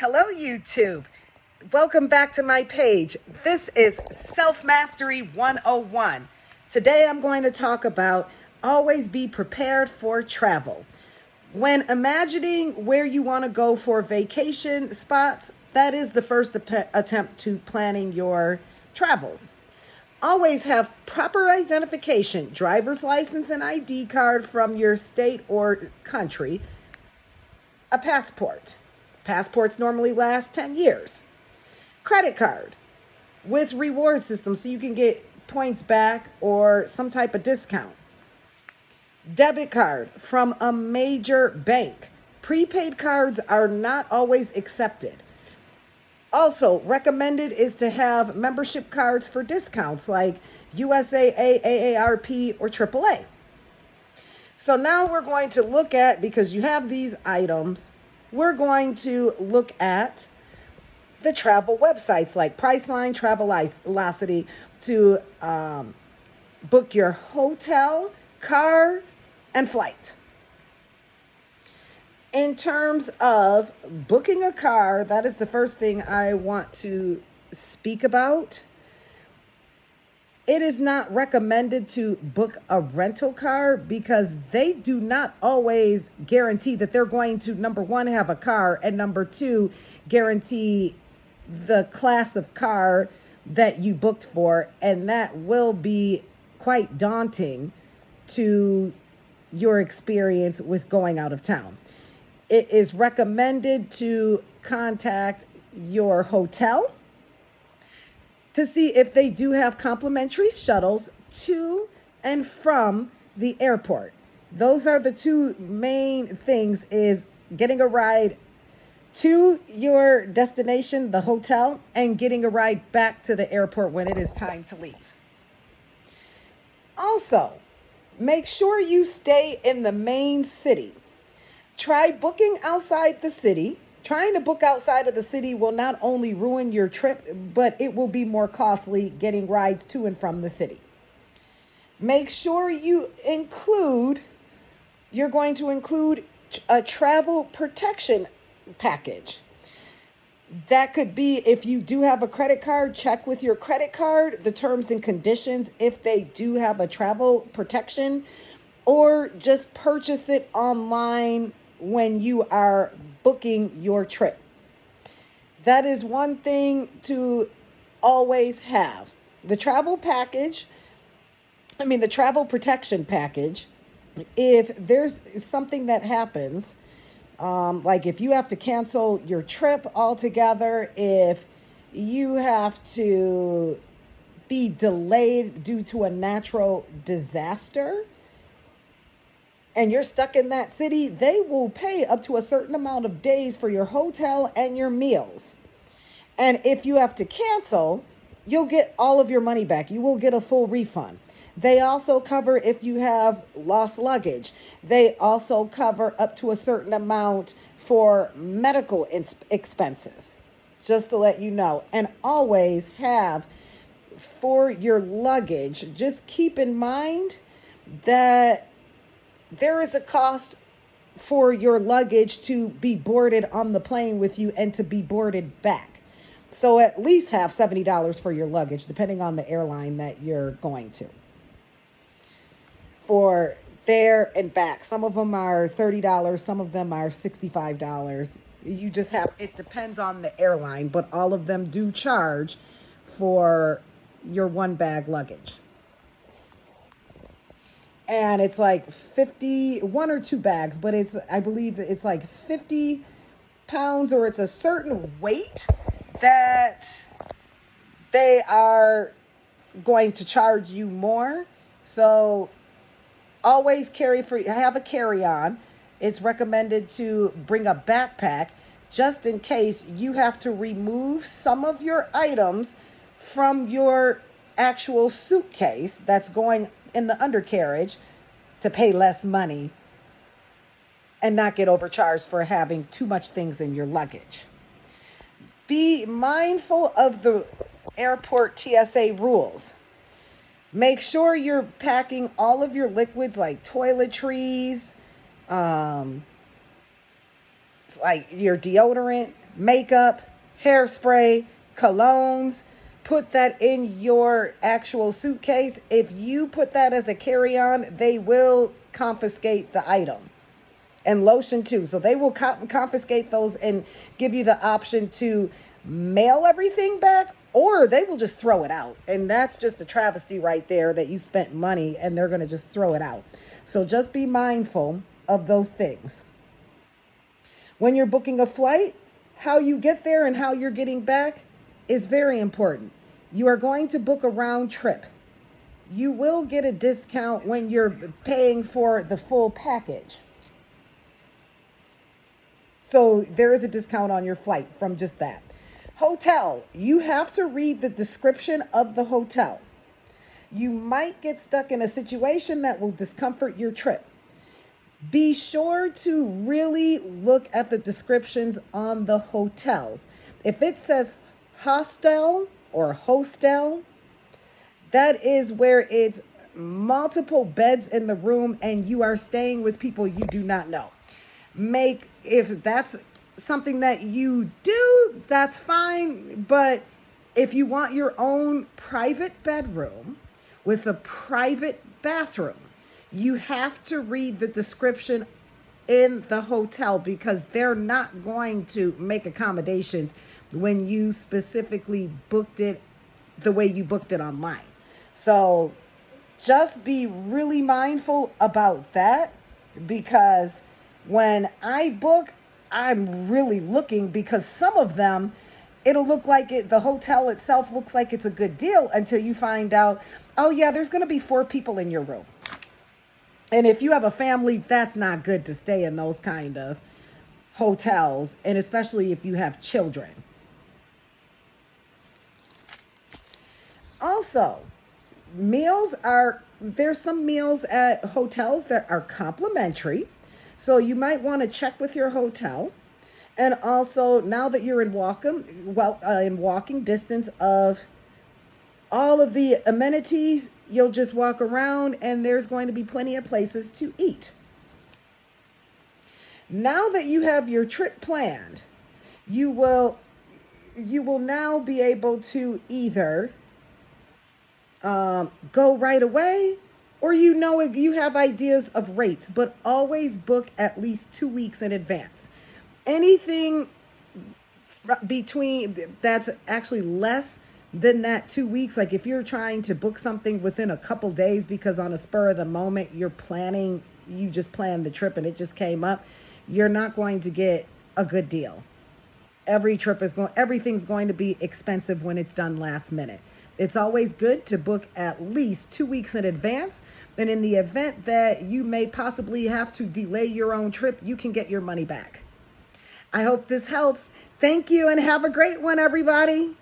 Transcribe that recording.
Hello, YouTube. Welcome back to my page. This is Self Mastery 101. Today I'm going to talk about always be prepared for travel. When imagining where you want to go for vacation spots, that is the first attempt to planning your travels. Always have proper identification, driver's license and ID card from your state or country, a passport. Passports normally last 10 years. Credit card with reward system so you can get points back or some type of discount. Debit card from a major bank. Prepaid cards are not always accepted. Also, recommended is to have membership cards for discounts like USAA, AARP, or AAA. So now we're going to look at, because you have these items, we're going to look at the travel websites like Priceline, Travelocity to book your hotel, car, and flight. In terms of booking a car, that is the first thing I want to speak about. It is not recommended to book a rental car because they do not always guarantee that they're going to, number one, have a car, and number two, guarantee the class of car that you booked for, and that will be quite daunting to your experience with going out of town. It is recommended to contact your hotel to see if they do have complimentary shuttles to and from the airport. Those are the two main things, is getting a ride to your destination, the hotel, and getting a ride back to the airport when it is time to leave. Also, make sure you stay in the main city. Try booking outside the city. Trying to book outside of the city will not only ruin your trip, but it will be more costly getting rides to and from the city. Make sure you're going to include a travel protection package. That could be, if you do have a credit card, check with your credit card the terms and conditions if they do have a travel protection, or just purchase it online when you are booking your trip. That is one thing to always have. The travel protection package, if there's something that happens, like if you have to cancel your trip altogether, if you have to be delayed due to a natural disaster, and you're stuck in that city, they will pay up to a certain amount of days for your hotel and your meals. And if you have to cancel, you'll get all of your money back. You will get a full refund. They also cover if you have lost luggage. They also cover up to a certain amount for medical expenses, just to let you know. And always have, for your luggage, just keep in mind that there is a cost for your luggage to be boarded on the plane with you and to be boarded back. So at least have $70 for your luggage, depending on the airline that you're going to, for there and back. Some of them are $30, some of them are $65. You just have, it depends on the airline, but all of them do charge for your one bag luggage. And it's like 1 or 2 bags, but I believe it's like 50 pounds, or it's a certain weight that they are going to charge you more. So always have a carry-on. It's recommended to bring a backpack just in case you have to remove some of your items from your actual suitcase that's going in the undercarriage to pay less money and not get overcharged for having too much things in your luggage. Be mindful of the airport TSA rules. Make sure you're packing all of your liquids like toiletries, like your deodorant, makeup, hairspray, colognes. Put that in your actual suitcase. If you put that as a carry-on, they will confiscate the item. And lotion too. So they will confiscate those and give you the option to mail everything back, or they will just throw it out. And that's just a travesty right there, that you spent money and they're going to just throw it out. So just be mindful of those things. When you're booking a flight, how you get there and how you're getting back is very important. You are going to book a round trip. You will get a discount when you're paying for the full package. So there is a discount on your flight from just that. Hotel, you have to read the description of the hotel. You might get stuck in a situation that will discomfort your trip. Be sure to really look at the descriptions on the hotels. If it says hostel or hostel, that is where it's multiple beds in the room and you are staying with people you do not know. If that's something that you do, that's fine. But if you want your own private bedroom with a private bathroom, you have to read the description in the hotel, because they're not going to make accommodations when you specifically booked it the way you booked it online. So just be really mindful about that, because when I book, I'm really looking, because some of them, it'll look like the hotel itself looks like it's a good deal until you find out, oh yeah, there's going to be 4 people in your room. And if you have a family, that's not good to stay in those kind of hotels, and especially if you have children. Also, there's some meals at hotels that are complimentary. So you might want to check with your hotel. And also, now that you're in walking distance of all of the amenities, you'll just walk around and there's going to be plenty of places to eat. Now that you have your trip planned, you will now be able to either go right away, or you have ideas of rates, but always book at least 2 weeks in advance. Anything between that's actually less than that 2 weeks, like if you're trying to book something within a couple days because on a spur of the moment you just planned the trip and it just came up, you're not going to get a good deal. Everything's going to be expensive when it's done last minute. It's always good to book at least 2 weeks in advance. And in the event that you may possibly have to delay your own trip, you can get your money back. I hope this helps. Thank you and have a great one, everybody.